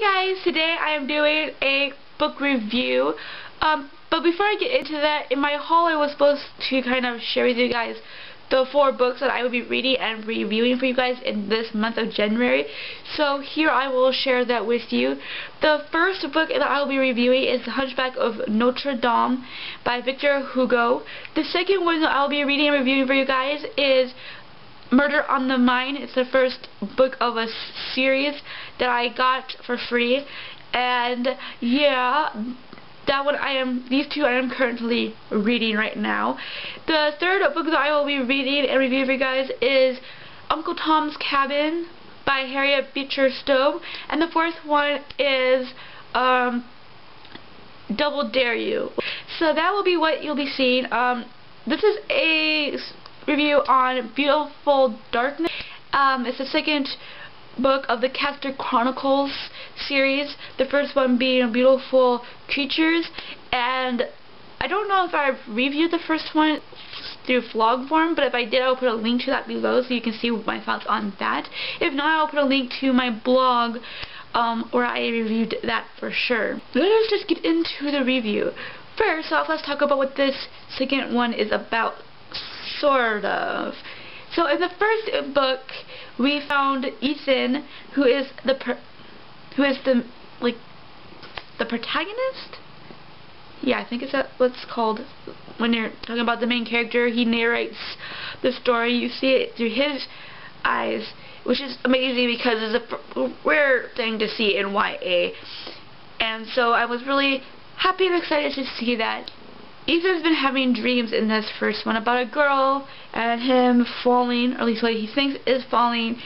Hi guys, today I am doing a book review, but before I get into that, in my haul I was supposed to kind of share with you guys the 4 books that I will be reading and reviewing for you guys in this month of January. So here I will share that with you. The first book that I will be reviewing is The Hunchback of Notre Dame by Victor Hugo. The second one that I will be reading and reviewing for you guys is Murder on the Mind. It's the first book of a series that I got for free, and yeah, these two I am currently reading right now. The third book that I will be reading and reviewing for you guys is Uncle Tom's Cabin by Harriet Beecher Stowe, and the fourth one is Double Dare You. So that will be what you'll be seeing. This is a review on Beautiful Darkness. It's the second book of the Castor Chronicles series, the first one being Beautiful Creatures, and I don't know if I've reviewed the first one through vlog form, but if I did, I'll put a link to that below so you can see my thoughts on that. If not, I'll put a link to my blog where I reviewed that for sure. Let us just get into the review. First off, let's talk about what this second one is about, sort of. So in the first book, we found Ethan, who is the protagonist. Yeah, I think it's what's called when you're talking about the main character. He narrates the story. You see it through his eyes, which is amazing because it's a rare thing to see in YA. And so I was really happy and excited to see that. Ethan's been having dreams in this first one about a girl and him falling, or at least what he thinks is falling,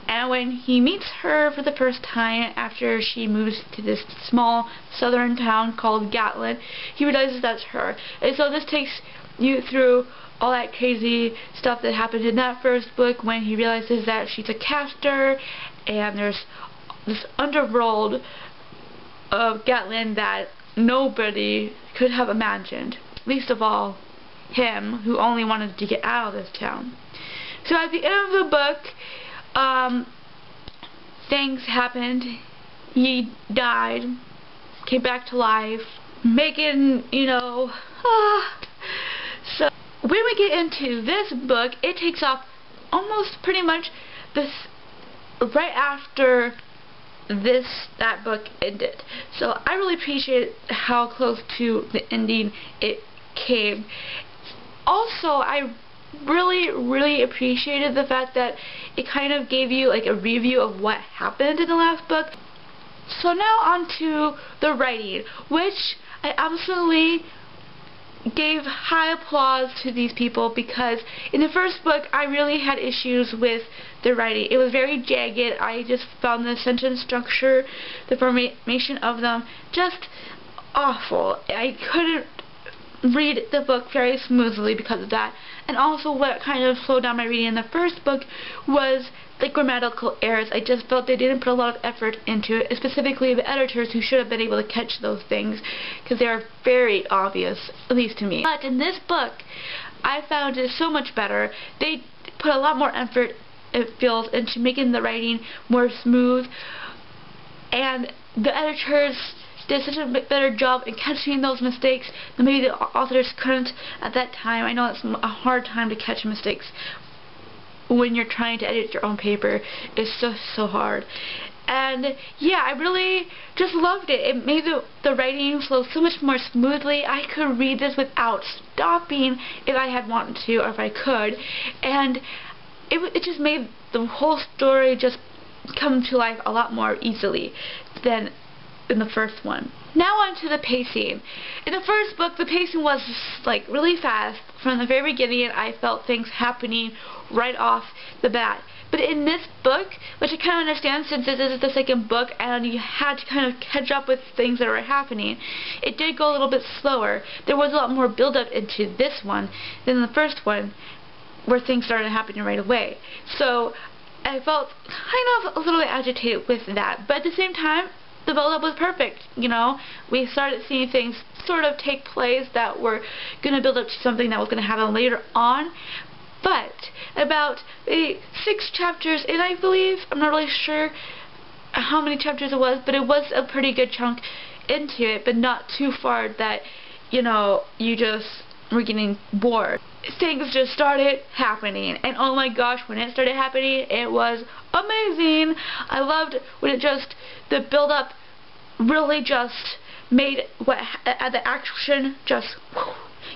and when he meets her for the first time after she moves to this small southern town called Gatlin, he realizes that's her. And so this takes you through all that crazy stuff that happened in that first book when he realizes that she's a caster and there's this underworld of Gatlin that nobody could have imagined, least of all him, who only wanted to get out of this town. So at the end of the book, things happened. He died, came back to life, making, so when we get into this book, it takes off almost pretty much this right after that book ended. So I really appreciate how close to the ending it came. Also, I really appreciated the fact that it kind of gave you like a review of what happened in the last book. So now on to the writing, which I absolutely gave high applause to these people, because in the first book I really had issues with the writing. It was very jagged. I just found the sentence structure, the formation of them, just awful. I couldn't read the book very smoothly because of that. And also what kind of slowed down my reading in the first book was the grammatical errors. I just felt they didn't put a lot of effort into it, specifically the editors, who should have been able to catch those things because they are very obvious, at least to me. But in this book, I found it so much better. They put a lot more effort, it feels, into making the writing more smooth, and the editors did such a better job in catching those mistakes than maybe the authors couldn't at that time. I know it's a hard time to catch mistakes when you're trying to edit your own paper. It's so hard. And yeah, I really just loved it. It made the writing flow so much more smoothly. I could read this without stopping if I had wanted to, or if I could. And it just made the whole story just come to life a lot more easily than in the first one. Now on to the pacing. In the first book, the pacing was like really fast. From the very beginning, I felt things happening right off the bat. But in this book, which I kind of understand since this is the second book and you had to kind of catch up with things that were happening, it did go a little bit slower. There was a lot more build-up into this one than the first one, where things started happening right away. So I felt kind of a little bit agitated with that. But at the same time, the build-up was perfect. We started seeing things sort of take place that were going to build up to something that was going to happen later on. But about 6 chapters in, I believe, I'm not really sure, how many chapters it was, but it was a pretty good chunk into it, but not too far that, you know, you just were getting bored. Things just started happening, and oh my gosh, when it started happening, it was amazing. I loved when it just, the build-up really just made what the action just,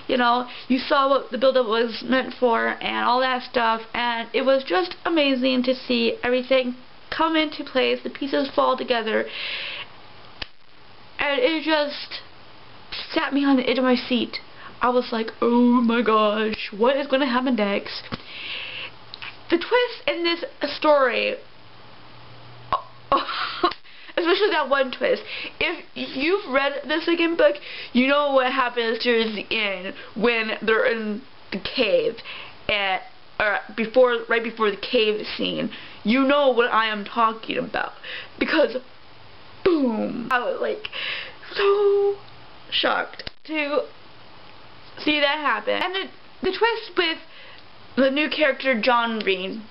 you know, you saw what the build-up was meant for and all that stuff, and it was just amazing to see everything come into place, the pieces fall together, and it just sat me on the edge of my seat. I was like, oh my gosh, what is going to happen next? The twist in this story, especially that one twist, if you've read the second book, you know what happens towards the end when they're in the cave, and right before the cave scene. You know what I am talking about, because boom, I was like so shocked to see that happen. And the twist with the new character John Breed,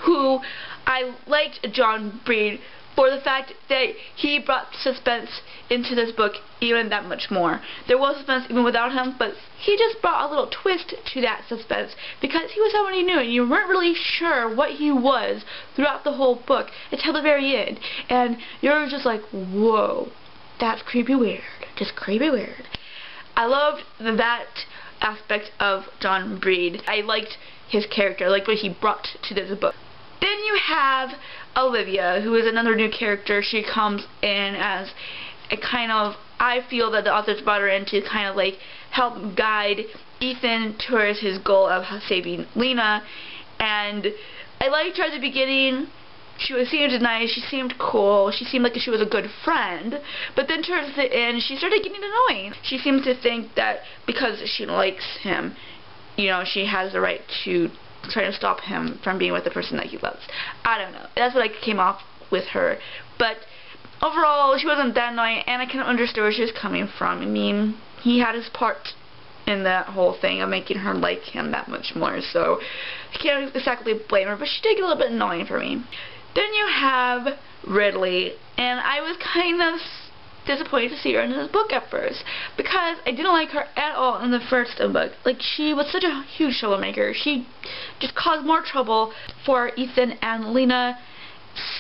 who I liked John Breed for the fact that he brought suspense into this book even that much more. There was suspense even without him, but he just brought a little twist to that suspense because he was somebody new and you weren't really sure what he was throughout the whole book until the very end. And you're just like, whoa, that's creepy weird. Just creepy weird. I loved that aspect of John Breed. I liked his character, I liked what he brought to this book. Then you have Olivia, who is another new character. She comes in as a kind of, I feel that the authors brought her in to kind of like help guide Ethan towards his goal of saving Lena. And I liked her at the beginning. She seemed nice, she seemed cool, she seemed like she was a good friend, but then towards the end she started getting annoying. She seemed to think that because she likes him, you know, she has the right to try to stop him from being with the person that he loves. I don't know. That's what I came off with her. But overall, she wasn't that annoying, and I kind of understood where she was coming from. I mean, he had his part in that whole thing of making her like him that much more, so I can't exactly blame her, but she did get a little bit annoying for me. Then you have Ridley, and I was kind of disappointed to see her in this book at first because I didn't like her at all in the first book. Like, she was such a huge troublemaker. She just caused more trouble for Ethan and Lena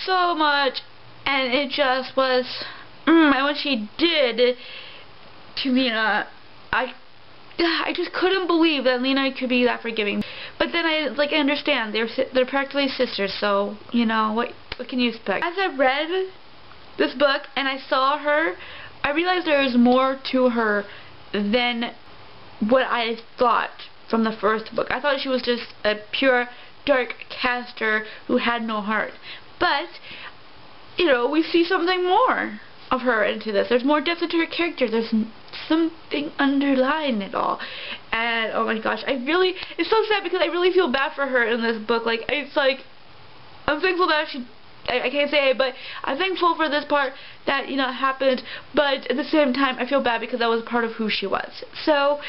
so much, and it just was and when she did to Lena, I just couldn't believe that Lena could be that forgiving. But then I understand they're practically sisters, so you know what can you expect? As I read this book and I saw her, I realized there was more to her than what I thought from the first book. I thought she was just a pure dark caster who had no heart. But you know, we see something more of her into this. There's more depth into her character. There's something underlying it all. And oh my gosh, it's so sad because I really feel bad for her in this book. Like, it's like, I'm thankful that I can't say it, but I'm thankful for this part that, you know, happened, but at the same time I feel bad because that was part of who she was. So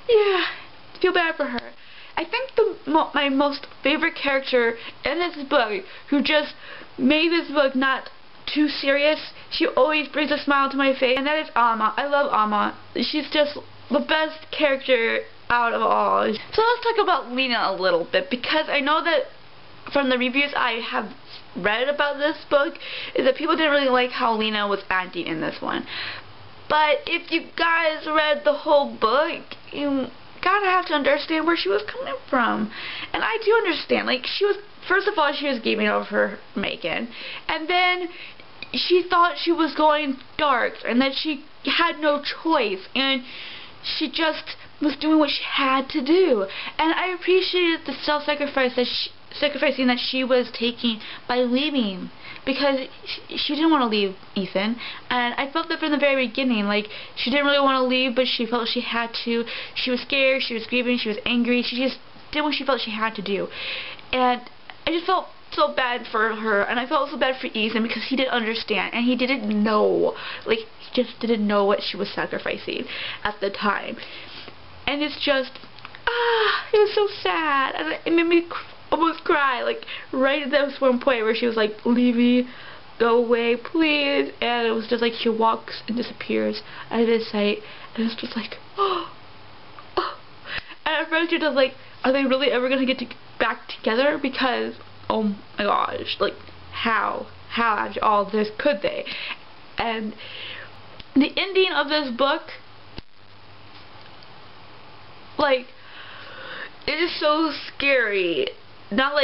yeah, I feel bad for her. I think my most favorite character in this book, who just made this book not too serious, she always brings a smile to my face, and that is Alma. I love Alma. She's just the best character out of all. So let's talk about Lena a little bit, because I know that from the reviews I have read about this book is that people didn't really like how Lena was acting in this one. But if you guys read the whole book, you gotta have to understand where she was coming from. And I do understand. Like, first of all, she was gaming over Megan, and then she thought she was going dark and that she had no choice, and she just was doing what she had to do. And I appreciated the self-sacrificing that she was taking by leaving, because she didn't want to leave Ethan, and I felt that from the very beginning. Like, she didn't really want to leave, but she felt she had to. She was scared, she was grieving, she was angry, she just did what she felt she had to do. And I just felt so bad for her, and I felt so bad for Ethan because he didn't understand, and he didn't know. Like, he just didn't know what she was sacrificing at the time. And it's just, it was so sad, and it made me almost cry, like, right at this one point where she was like, leave me go away, please. And it was just like she walks and disappears out of his sight, and it's just like, oh, oh. And at first you're just like, are they really ever gonna get back together? Because, oh my gosh, like, how after all this could they? And the ending of this book, like, it is so scary. Not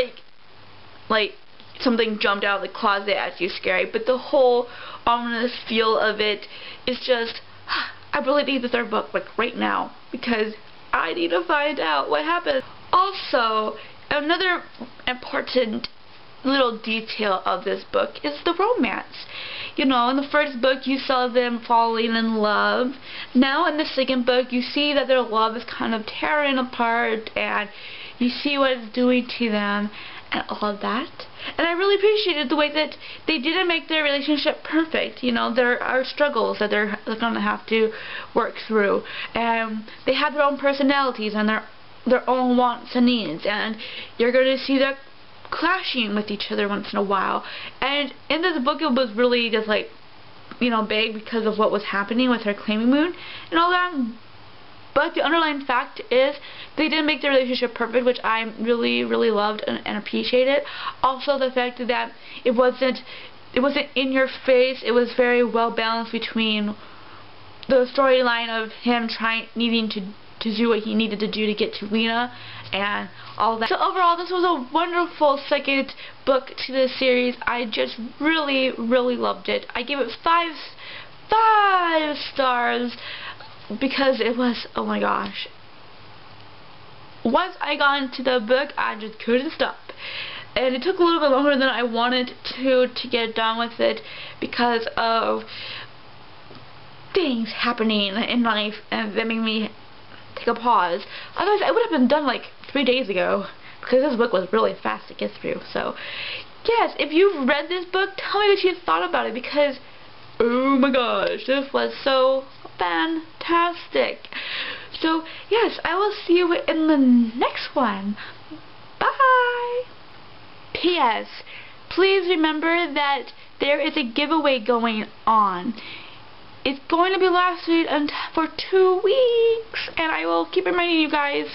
like something jumped out of the closet at you scary, but the whole ominous feel of it is just, I really need the third book, like, right now, because I need to find out what happened. Also, another important little detail of this book is the romance. You know, in the first book you saw them falling in love. Now in the second book you see that their love is kind of tearing apart, and you see what it's doing to them and all of that. And I really appreciated the way that they didn't make their relationship perfect. You know, there are struggles that they're going to have to work through, and they have their own personalities and their own wants and needs, and you're going to see that clashing with each other once in a while. And in this book it was really just like, you know, big because of what was happening with her claiming moon and all that. But the underlying fact is they didn't make their relationship perfect, which I really loved and appreciated. Also the fact that it wasn't in your face. It was very well balanced between the storyline of him needing to do what he needed to do to get to Lena and all that. So overall, this was a wonderful second book to this series. I just really loved it. I gave it five stars because it was, oh my gosh. Once I got into the book, I just couldn't stop. And it took a little bit longer than I wanted to get done with it because of things happening in life, and that made me take a pause. Otherwise I would have been done like 3 days ago, because this book was really fast to get through. So yes, if you've read this book, tell me what you thought about it, because oh my gosh, this was so fantastic. So yes, I will see you in the next one. Bye. P.S. Please remember that there is a giveaway going on. It's going to be lasting for 2 weeks, and I will keep reminding you guys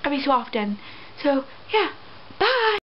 every so often. So, yeah, bye!